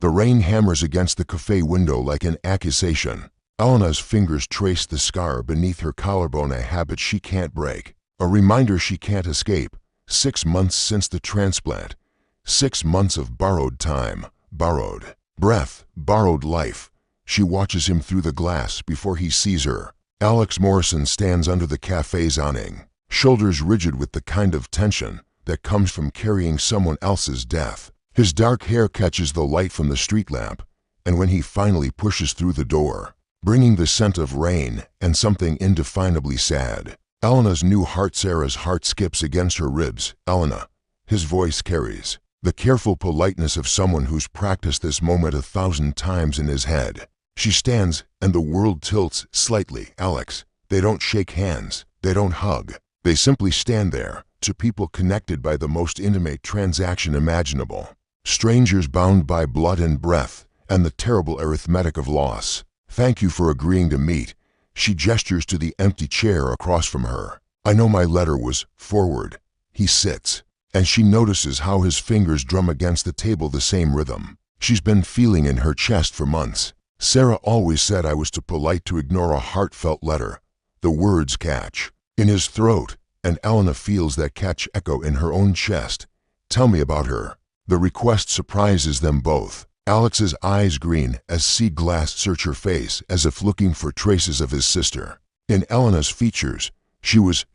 The rain hammers against the cafe window like an accusation. Elena's fingers trace the scar beneath her collarbone, a habit she can't break, a reminder she can't escape. 6 months since the transplant. 6 months of borrowed time, borrowed breath, borrowed life. She watches him through the glass before he sees her. Alex Morrison stands under the cafe's awning, shoulders rigid with the kind of tension that comes from carrying someone else's death. His dark hair catches the light from the street lamp, and when he finally pushes through the door, bringing the scent of rain and something indefinably sad, Elena's new heart, Sarah's heart skips against her ribs. Elena. His voice carries the careful politeness of someone who's practiced this moment 1,000 times in his head. She stands, and the world tilts slightly. Alex. They don't shake hands. They don't hug. They simply stand there, two people connected by the most intimate transaction imaginable. Strangers bound by blood and breath, and the terrible arithmetic of loss. Thank you for agreeing to meet. She gestures to the empty chair across from her. I know my letter was forward. He sits, and she notices how his fingers drum against the table the same rhythm she's been feeling in her chest for months. Sarah always said I was too polite to ignore a heartfelt letter. The words catch in his throat, and Elena feels that catch echo in her own chest. Tell me about her. The request surprises them both. Alex's eyes green as sea glass search her face as if looking for traces of his sister. In Elena's features, she was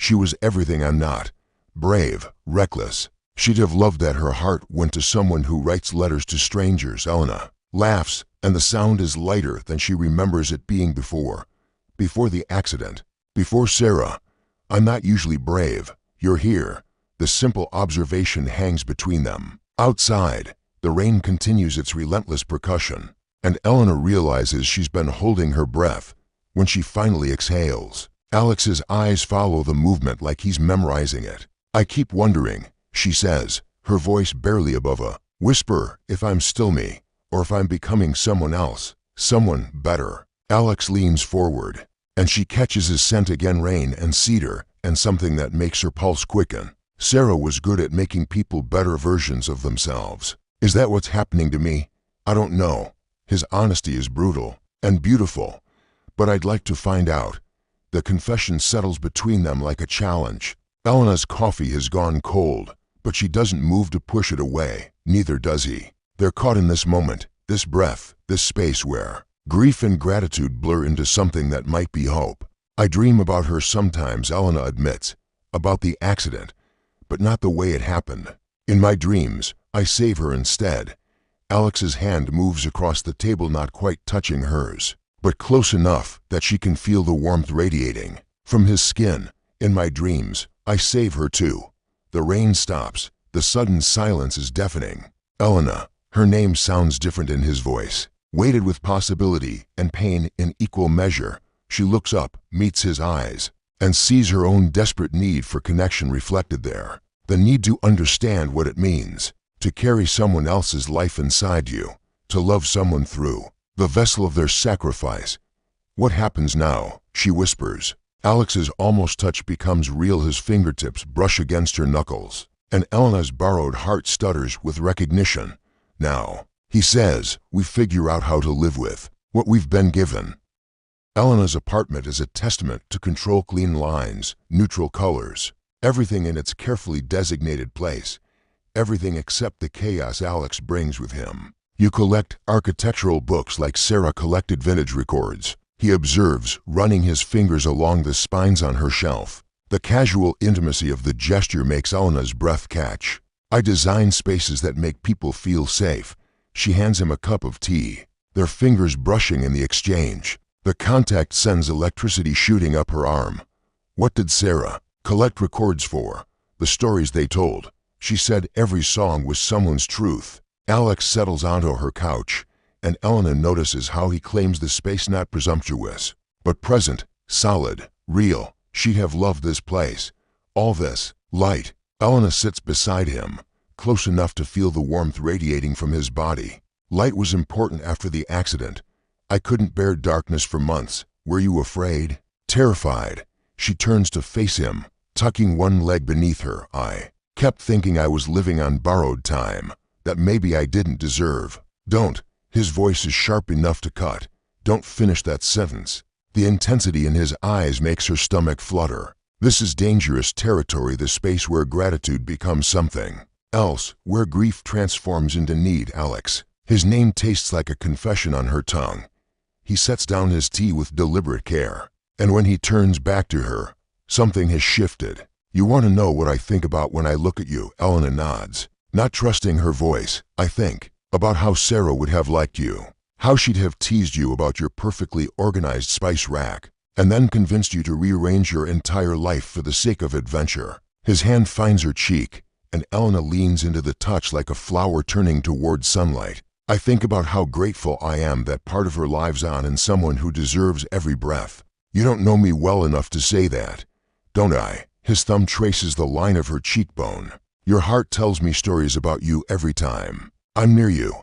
everything I'm not. Brave, reckless. She'd have loved that her heart went to someone who writes letters to strangers. Elena laughs, and the sound is lighter than she remembers it being before. Before the accident. Before Sarah. I'm not usually brave. You're here. The simple observation hangs between them. Outside, the rain continues its relentless percussion, and Elena realizes she's been holding her breath when she finally exhales. Alex's eyes follow the movement like he's memorizing it. I keep wondering, she says, her voice barely above a whisper, if I'm still me, or if I'm becoming someone else, someone better. Alex leans forward, and she catches his scent again, rain and cedar, and something that makes her pulse quicken. Sarah was good at making people better versions of themselves. Is that what's happening to me? I don't know. His honesty is brutal and beautiful, but I'd like to find out. The confession settles between them like a challenge. Elena's coffee has gone cold, but she doesn't move to push it away. Neither does he. They're caught in this moment, this breath, this space where grief and gratitude blur into something that might be hope. I dream about her sometimes, Elena admits, about the accident, but not the way it happened. In my dreams, I save her instead. Alex's hand moves across the table, not quite touching hers, but close enough that she can feel the warmth radiating from his skin. In my dreams, I save her too. The rain stops. The sudden silence is deafening. Elena. Her name sounds different in his voice, weighted with possibility and pain in equal measure. She looks up, meets his eyes, and sees her own desperate need for connection reflected there. The need to understand what it means to carry someone else's life inside you, to love someone through the vessel of their sacrifice. What happens now? She whispers. Alex's almost touch becomes real. His fingertips brush against her knuckles, and Elena's borrowed heart stutters with recognition. Now, he says, we figure out how to live with what we've been given. Elena's apartment is a testament to control, clean lines, neutral colors, everything in its carefully designated place, everything except the chaos Alex brings with him. You collect architectural books like Sarah collected vintage records, he observes, running his fingers along the spines on her shelf. The casual intimacy of the gesture makes Elena's breath catch. I design spaces that make people feel safe. She hands him a cup of tea, their fingers brushing in the exchange. The contact sends electricity shooting up her arm. What did Sarah collect records for? The stories they told. She said every song was someone's truth. Alex settles onto her couch, and Elena notices how he claims the space, not presumptuous, but present, solid, real. She'd have loved this place. All this light. Elena sits beside him, close enough to feel the warmth radiating from his body. Light was important after the accident. I couldn't bear darkness for months. Were you afraid? Terrified. She turns to face him, tucking one leg beneath her. I kept thinking I was living on borrowed time, that maybe I didn't deserve. Don't. His voice is sharp enough to cut. Don't finish that sentence. The intensity in his eyes makes her stomach flutter. This is dangerous territory, the space where gratitude becomes something else, where grief transforms into need. Alex. His name tastes like a confession on her tongue. He sets down his tea with deliberate care. And when he turns back to her, something has shifted. You want to know what I think about when I look at you? Elena nods, not trusting her voice. I think about how Sarah would have liked you, how she'd have teased you about your perfectly organized spice rack, and then convinced you to rearrange your entire life for the sake of adventure. His hand finds her cheek, and Elena leans into the touch like a flower turning toward sunlight. I think about how grateful I am that part of her lives on in someone who deserves every breath. You don't know me well enough to say that, don't I? His thumb traces the line of her cheekbone. Your heart tells me stories about you every time I'm near you.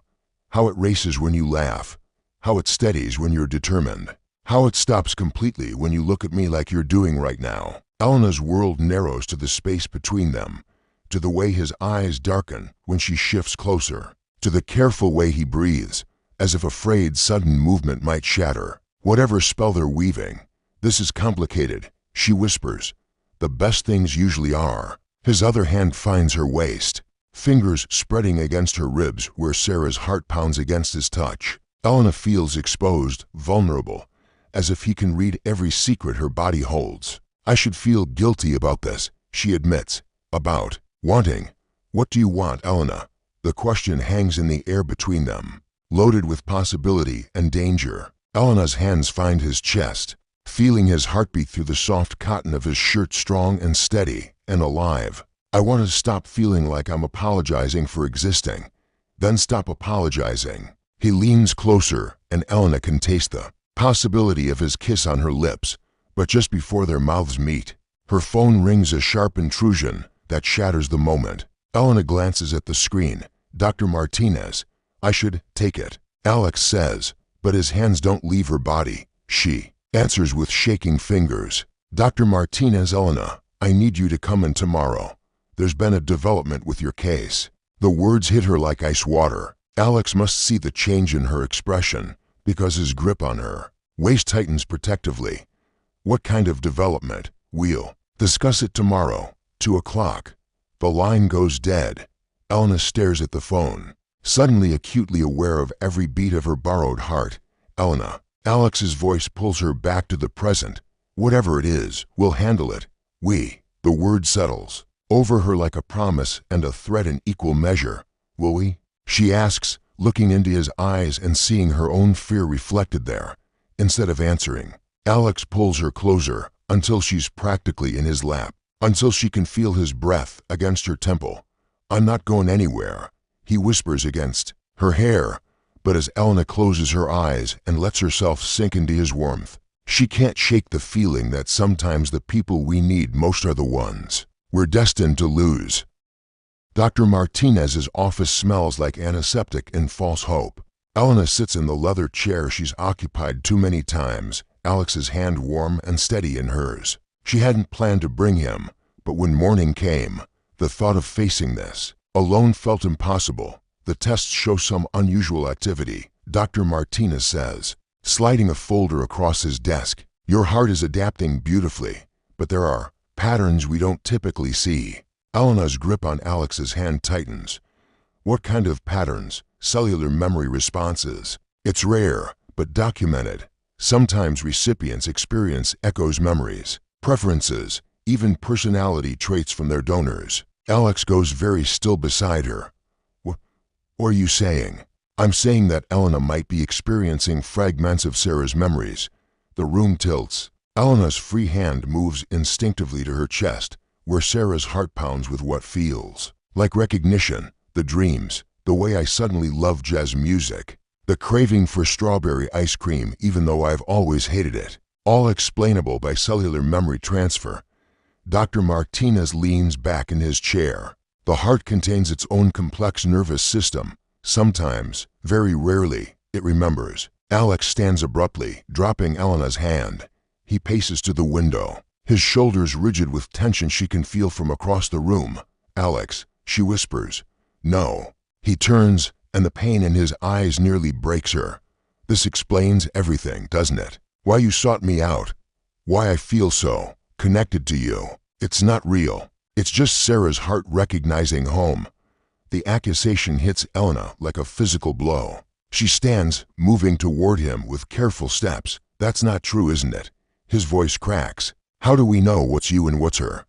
How it races when you laugh, how it steadies when you're determined, how it stops completely when you look at me like you're doing right now. Elena's world narrows to the space between them, to the way his eyes darken when she shifts closer, to the careful way he breathes, as if afraid sudden movement might shatter whatever spell they're weaving. This is complicated, she whispers. The best things usually are. His other hand finds her waist, fingers spreading against her ribs where Sarah's heart pounds against his touch. Elena feels exposed, vulnerable, as if he can read every secret her body holds. I should feel guilty about this, she admits. About wanting. What do you want, Elena? The question hangs in the air between them, loaded with possibility and danger. Elena's hands find his chest, feeling his heartbeat through the soft cotton of his shirt, strong and steady and alive. I want to stop feeling like I'm apologizing for existing, then stop apologizing. He leans closer, and Elena can taste the possibility of his kiss on her lips, but just before their mouths meet, her phone rings, a sharp intrusion that shatters the moment. Elena glances at the screen. Dr. Martinez. I should take it, Alex says, but his hands don't leave her body. She answers with shaking fingers. Dr. Martinez. Elena, I need you to come in tomorrow. There's been a development with your case. The words hit her like ice water. Alex must see the change in her expression, because his grip on her waist tightens protectively. What kind of development? We'll discuss it tomorrow, 2 o'clock. The line goes dead. Elena stares at the phone, suddenly acutely aware of every beat of her borrowed heart. Elena. Alex's voice pulls her back to the present. Whatever it is, we'll handle it. We. The word settles over her like a promise and a threat in equal measure. Will we? She asks, looking into his eyes and seeing her own fear reflected there. Instead of answering, Alex pulls her closer until she's practically in his lap, until she can feel his breath against her temple. I'm not going anywhere, he whispers against her hair, but as Elena closes her eyes and lets herself sink into his warmth, she can't shake the feeling that sometimes the people we need most are the ones we're destined to lose. Dr. Martinez's office smells like antiseptic and false hope. Elena sits in the leather chair she's occupied too many times, Alex's hand warm and steady in hers. She hadn't planned to bring him, but when morning came, the thought of facing this alone felt impossible. The tests show some unusual activity, Dr. Martinez says, sliding a folder across his desk. Your heart is adapting beautifully, but there are patterns we don't typically see. Elena's grip on Alex's hand tightens. What kind of patterns? Cellular memory responses. It's rare, but documented. Sometimes recipients experience echoes, memories, preferences, even personality traits from their donors. Alex goes very still beside her. What are you saying? I'm saying that Elena might be experiencing fragments of Sarah's memories. The room tilts. Elena's free hand moves instinctively to her chest, where Sarah's heart pounds with what feels like recognition, the dreams, the way I suddenly love jazz music, the craving for strawberry ice cream even though I've always hated it, all explainable by cellular memory transfer. Dr. Martinez leans back in his chair. The heart contains its own complex nervous system. Sometimes, very rarely, it remembers. Alex stands abruptly, dropping Elena's hand. He paces to the window, his shoulders rigid with tension she can feel from across the room. Alex, she whispers. No. He turns, and the pain in his eyes nearly breaks her. This explains everything, doesn't it? Why you sought me out. Why I feel so connected to you. It's not real. It's just Sarah's heart recognizing home. The accusation hits Elena like a physical blow. She stands, moving toward him with careful steps. That's not true, isn't it? His voice cracks. How do we know what's you and what's her?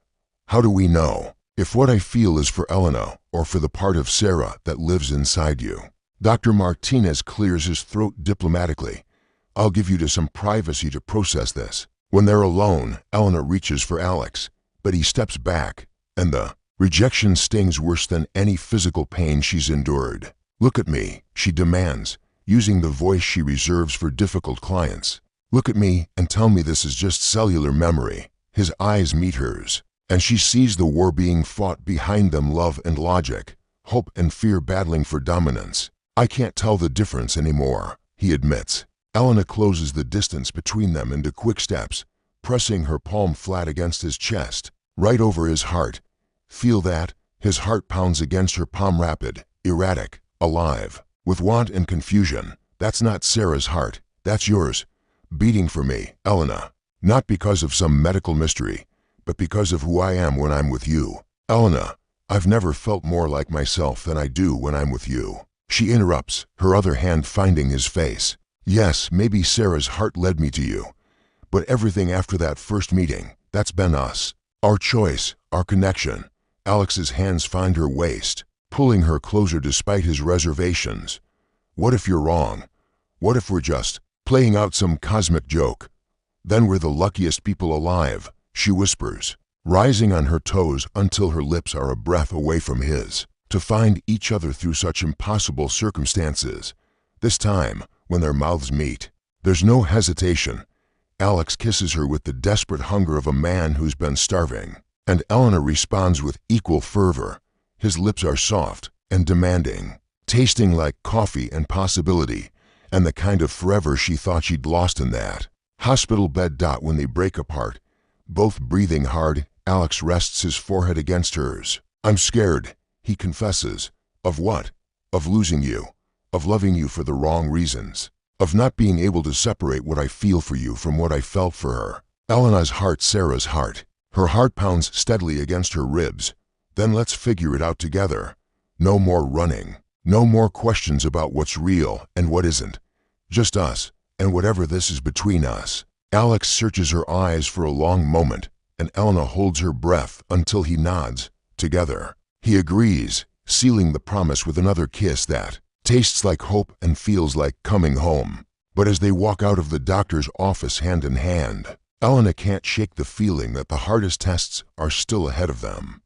How do we know if what I feel is for Elena or for the part of Sarah that lives inside you? Dr. Martinez clears his throat diplomatically. I'll give you some privacy to process this. When they're alone, Elena reaches for Alex, but he steps back, and the rejection stings worse than any physical pain she's endured. Look at me, she demands, using the voice she reserves for difficult clients. Look at me and tell me this is just cellular memory. His eyes meet hers, and she sees the war being fought behind them, love and logic, hope and fear battling for dominance. I can't tell the difference anymore, he admits. Elena closes the distance between them into quick steps, pressing her palm flat against his chest, right over his heart. Feel that? His heart pounds against her palm, rapid, erratic, alive, with want and confusion. That's not Sarah's heart, that's yours. Beating for me, Elena. Not because of some medical mystery, but because of who I am when I'm with you. Elena, I've never felt more like myself than I do when I'm with you. She interrupts, her other hand finding his face. Yes, maybe Sarah's heart led me to you, but everything after that first meeting, that's been us. Our choice, our connection. Alex's hands find her waist, pulling her closer despite his reservations. What if you're wrong? What if we're just playing out some cosmic joke? Then we're the luckiest people alive, she whispers, rising on her toes until her lips are a breath away from his, to find each other through such impossible circumstances. This time, when their mouths meet, there's no hesitation. Alex kisses her with the desperate hunger of a man who's been starving, and Elena responds with equal fervor. His lips are soft and demanding, tasting like coffee and possibility, and the kind of forever she thought she'd lost in that hospital bed. When they break apart, both breathing hard, Alex rests his forehead against hers. I'm scared, he confesses. Of what? Of losing you. Of loving you for the wrong reasons. Of not being able to separate what I feel for you from what I felt for her. Elena's heart, Sarah's heart. Her heart pounds steadily against her ribs. Then let's figure it out together. No more running. No more questions about what's real and what isn't. Just us, and whatever this is between us. Alex searches her eyes for a long moment, and Elena holds her breath until he nods. Together. He agrees, sealing the promise with another kiss that tastes like hope and feels like coming home. But as they walk out of the doctor's office hand in hand, Elena can't shake the feeling that the hardest tests are still ahead of them.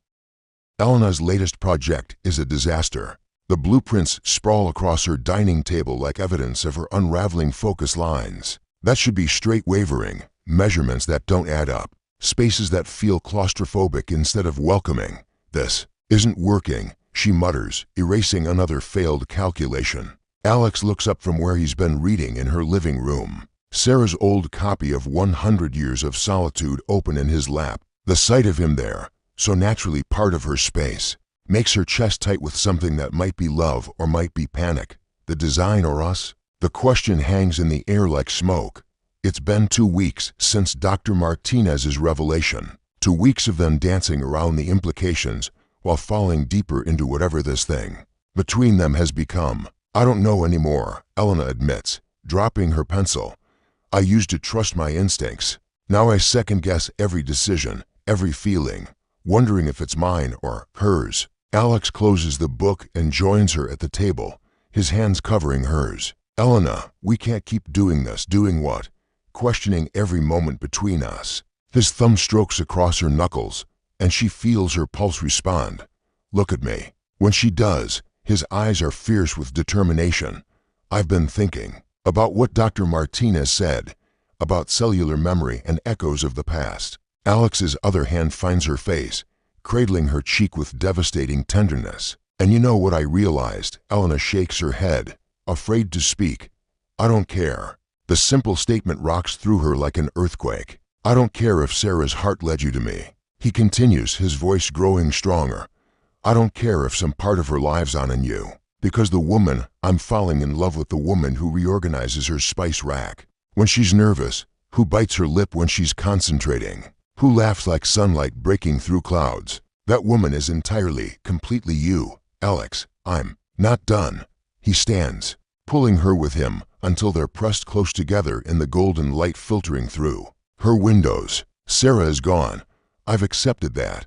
Elena's latest project is a disaster. The blueprints sprawl across her dining table like evidence of her unraveling focus lines. That should be straight wavering, measurements that don't add up, spaces that feel claustrophobic instead of welcoming. This isn't working, she mutters, erasing another failed calculation. Alex looks up from where he's been reading in her living room. Sarah's old copy of 100 Years of Solitude open in his lap. The sight of him there, so naturally part of her space, makes her chest tight with something that might be love or might be panic. The design or us? The question hangs in the air like smoke. It's been 2 weeks since Dr. Martinez's revelation. 2 weeks of them dancing around the implications while falling deeper into whatever this thing between them has become. I don't know anymore, Elena admits, dropping her pencil. I used to trust my instincts. Now I second-guess every decision, every feeling, wondering if it's mine or hers. Alex closes the book and joins her at the table, his hands covering hers. Elena, we can't keep doing this. Doing what? Questioning every moment between us. His thumb strokes across her knuckles, and she feels her pulse respond. Look at me. When she does, his eyes are fierce with determination. I've been thinking about what Dr. Martinez said, about cellular memory and echoes of the past. Alex's other hand finds her face, cradling her cheek with devastating tenderness. And you know what I realized? Elena shakes her head, afraid to speak. I don't care. The simple statement rocks through her like an earthquake. I don't care if Sarah's heart led you to me. He continues, his voice growing stronger. I don't care if some part of her lives on in you. Because the woman, I'm falling in love with the woman who reorganizes her spice rack when she's nervous, who bites her lip when she's concentrating, who laughs like sunlight breaking through clouds. That woman is entirely, completely you, Alex. I'm not done. He stands, pulling her with him until they're pressed close together in the golden light filtering through her windows. Sarah is gone. I've accepted that.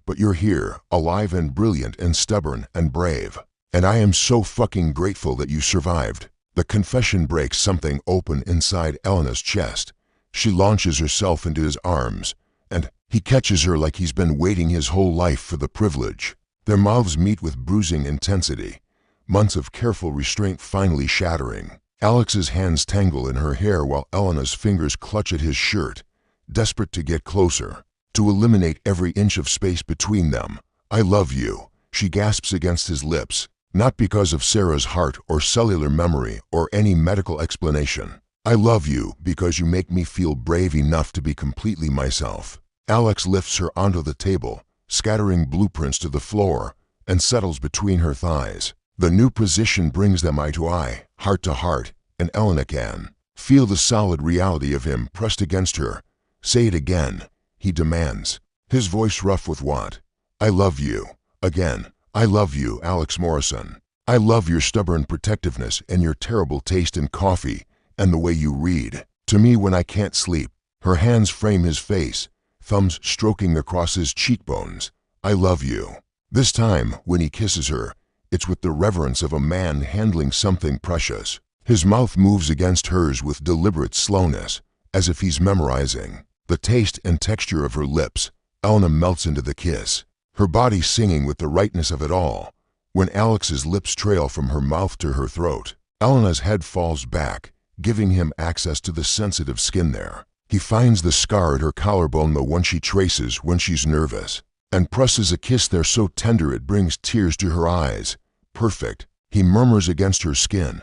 But you're here, alive and brilliant and stubborn and brave. And I am so fucking grateful that you survived. The confession breaks something open inside Elena's chest. She launches herself into his arms, and he catches her like he's been waiting his whole life for the privilege. Their mouths meet with bruising intensity, months of careful restraint finally shattering. Alex's hands tangle in her hair while Elena's fingers clutch at his shirt, desperate to get closer, to eliminate every inch of space between them. I love you, she gasps against his lips, not because of Sarah's heart or cellular memory or any medical explanation. I love you because you make me feel brave enough to be completely myself. Alex lifts her onto the table, scattering blueprints to the floor, and settles between her thighs. The new position brings them eye to eye, heart to heart, and Elena can feel the solid reality of him pressed against her. Say it again, he demands, his voice rough with want. I love you. Again, I love you, Alex Morrison. I love your stubborn protectiveness and your terrible taste in coffee and the way you read to me when I can't sleep. Her hands frame his face, thumbs stroking across his cheekbones. I love you. This time, when he kisses her, it's with the reverence of a man handling something precious. His mouth moves against hers with deliberate slowness, as if he's memorizing the taste and texture of her lips. Elena melts into the kiss, her body singing with the rightness of it all. When Alex's lips trail from her mouth to her throat, Elena's head falls back, giving him access to the sensitive skin there. He finds the scar at her collarbone, the one she traces when she's nervous, and presses a kiss there so tender it brings tears to her eyes. Perfect, he murmurs against her skin.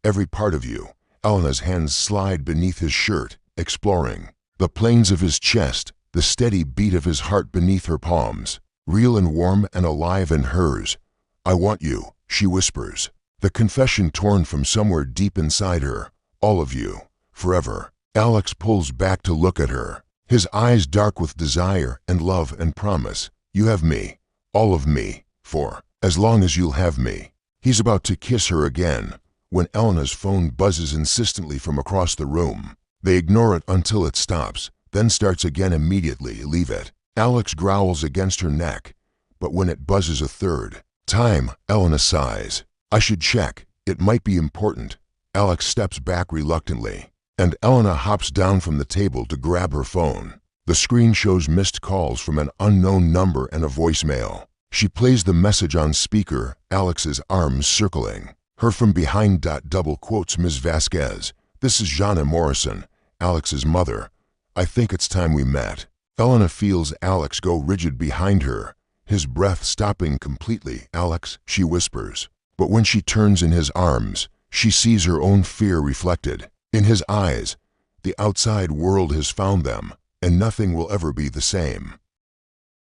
Every part of you. Elena's hands slide beneath his shirt, exploring the planes of his chest, the steady beat of his heart beneath her palms, real and warm and alive in hers. I want you, she whispers, the confession torn from somewhere deep inside her. All of you, forever. Alex pulls back to look at her, his eyes dark with desire and love and promise. You have me, all of me, for as long as you'll have me. He's about to kiss her again, when Elena's phone buzzes insistently from across the room. They ignore it until it stops, then starts again immediately. Leave it. Alex growls against her neck, but when it buzzes a third time, Elena sighs. I should check, it might be important. Alex steps back reluctantly, and Elena hops down from the table to grab her phone. The screen shows missed calls from an unknown number and a voicemail. She plays the message on speaker, Alex's arms circling her from behind. Double quotes Ms. Vasquez. This is Jana Morrison, Alex's mother. I think it's time we met. Elena feels Alex go rigid behind her, his breath stopping completely. Alex, she whispers. But when she turns in his arms, she sees her own fear reflected in his eyes. The outside world has found them, and nothing will ever be the same.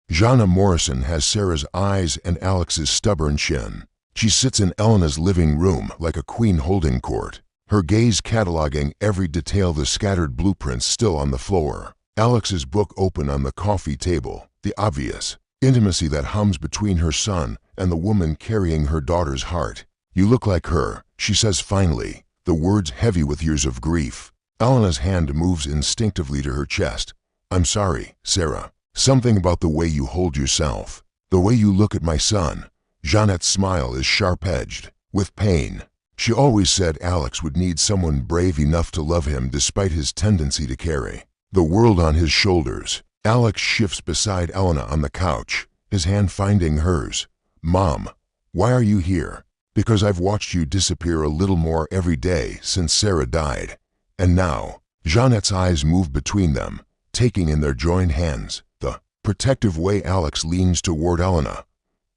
Jana Morrison has Sarah's eyes and Alex's stubborn chin. She sits in Elena's living room like a queen holding court, her gaze cataloging every detail, the scattered blueprints still on the floor. Alex's book open on the coffee table, the obvious intimacy that hums between her son and the woman carrying her daughter's heart. You look like her, she says finally, the words heavy with years of grief. Elena's hand moves instinctively to her chest. I'm sorry, Sarah. Something about the way you hold yourself, the way you look at my son. Jeanette's smile is sharp-edged with pain. She always said Alex would need someone brave enough to love him despite his tendency to carry the world on his shoulders. Alex shifts beside Elena on the couch, his hand finding hers. Mom, why are you here? Because I've watched you disappear a little more every day since Sarah died. And now, Jeanette's eyes move between them, taking in their joined hands the protective way Alex leans toward Elena.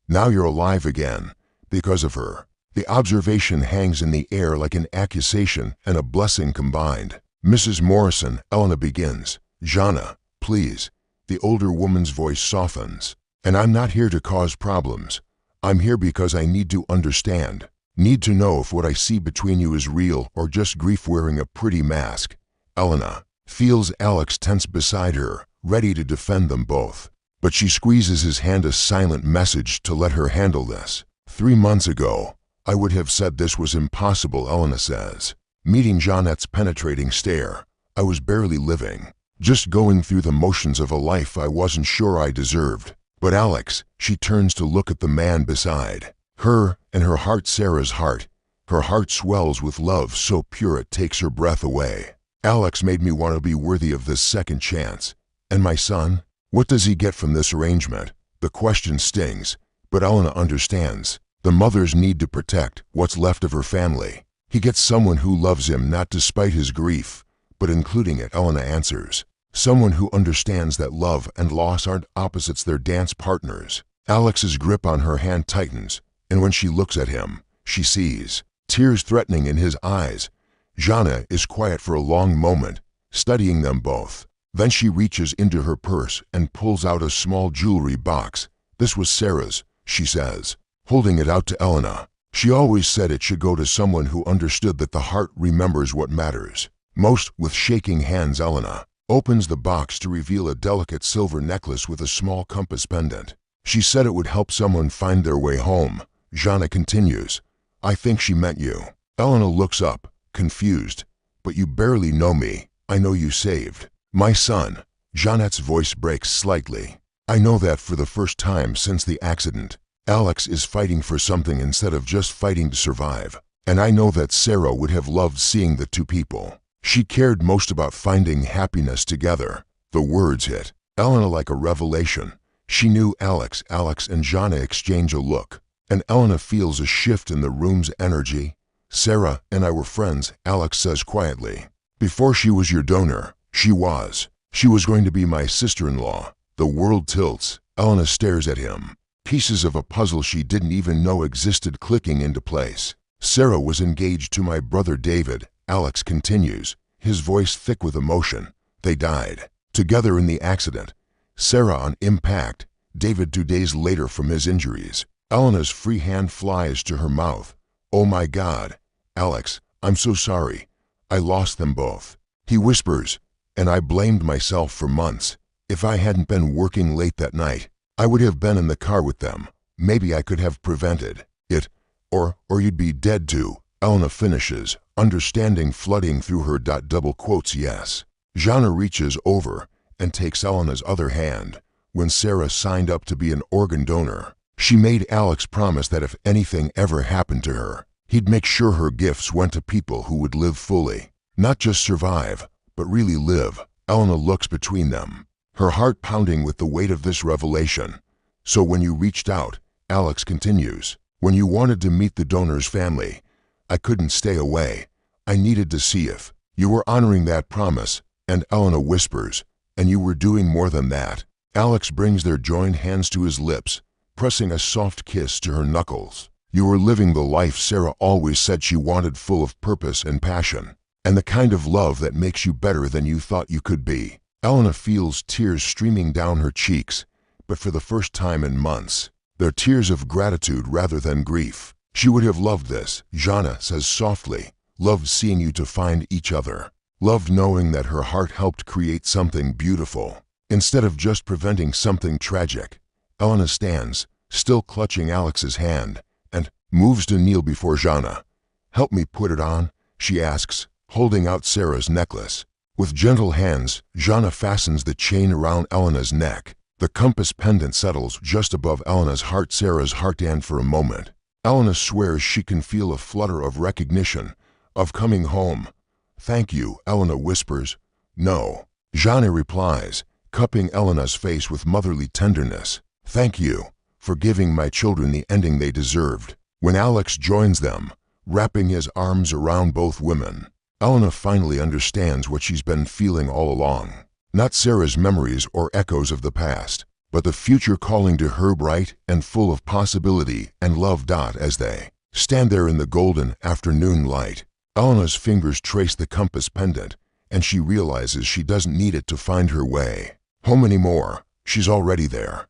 Now you're alive again, because of her. The observation hangs in the air like an accusation and a blessing combined. Mrs. Morrison, Elena begins. Jana, please. The older woman's voice softens. And I'm not here to cause problems. I'm here because I need to understand. Need to know if what I see between you is real or just grief wearing a pretty mask. Elena feels Alex tense beside her, ready to defend them both. But she squeezes his hand, a silent message to let her handle this. 3 months ago, I would have said this was impossible, Elena says. Meeting Jeanette's penetrating stare, I was barely living, just going through the motions of a life I wasn't sure I deserved. But Alex, she turns to look at the man beside her, and her heart, Sarah's heart, her heart swells with love so pure it takes her breath away. Alex made me want to be worthy of this second chance. And my son? What does he get from this arrangement? The question stings, but Elena understands. The mothers need to protect what's left of her family. He gets someone who loves him, not despite his grief, but including it, Elena answers. Someone who understands that love and loss aren't opposites, they're dance partners. Alex's grip on her hand tightens, and when she looks at him, she sees tears threatening in his eyes. Jeanette is quiet for a long moment, studying them both. Then she reaches into her purse and pulls out a small jewelry box. This was Sarah's, she says, holding it out to Elena. She always said it should go to someone who understood that the heart remembers what matters most. With shaking hands, Elena opens the box to reveal a delicate silver necklace with a small compass pendant. She said it would help someone find their way home. Jeanette continues, I think she meant you. Elena looks up, confused. But you barely know me. I know you saved my son. Jeanette's voice breaks slightly. I know that for the first time since the accident, Alex is fighting for something instead of just fighting to survive. And I know that Sarah would have loved seeing the two people she cared most about finding happiness together. The words hit Elena like a revelation. She knew Alex and Jeanette exchange a look, and Elena feels a shift in the room's energy. Sarah and I were friends, Alex says quietly. Before she was your donor, she was going to be my sister-in-law. The world tilts. Elena stares at him. Pieces of a puzzle she didn't even know existed clicking into place. Sarah was engaged to my brother David, Alex continues, his voice thick with emotion. They died together in the accident. Sarah on impact, David 2 days later from his injuries. Elena's free hand flies to her mouth. Oh my God, Alex, I'm so sorry. I lost them both. He whispers, and I blamed myself for months. If I hadn't been working late that night, I would have been in the car with them. Maybe I could have prevented it, or you'd be dead too. Elena finishes, understanding flooding through her. Double quotes yes. Jeanette reaches over and takes Elena's other hand. When Sarah signed up to be an organ donor, she made Alex promise that if anything ever happened to her, he'd make sure her gifts went to people who would live fully. Not just survive, but really live. Elena looks between them, her heart pounding with the weight of this revelation. So when you reached out, Alex continues, when you wanted to meet the donor's family, I couldn't stay away. I needed to see if you were honoring that promise. And Elena whispers, and you were doing more than that. Alex brings their joined hands to his lips, pressing a soft kiss to her knuckles. You were living the life Sarah always said she wanted, full of purpose and passion, and the kind of love that makes you better than you thought you could be. Elena feels tears streaming down her cheeks, but for the first time in months, they're tears of gratitude rather than grief. She would have loved this, Jeanette says softly, loved seeing you to find each other, loved knowing that her heart helped create something beautiful, instead of just preventing something tragic. Elena stands, still clutching Alex's hand, and moves to kneel before Jeanette. Help me put it on, she asks, holding out Sarah's necklace. With gentle hands, Jeanette fastens the chain around Elena's neck. The compass pendant settles just above Elena's heart, Sarah's heart, and for a moment, Elena swears she can feel a flutter of recognition, of coming home. Thank you, Elena whispers. No, Jeanette replies, cupping Elena's face with motherly tenderness. Thank you for giving my children the ending they deserved. When Alex joins them, wrapping his arms around both women, Elena finally understands what she's been feeling all along. Not Sarah's memories or echoes of the past, but the future calling to her, bright and full of possibility and love. As they stand there in the golden afternoon light, Elena's fingers trace the compass pendant, and she realizes she doesn't need it to find her way home anymore. She's already there.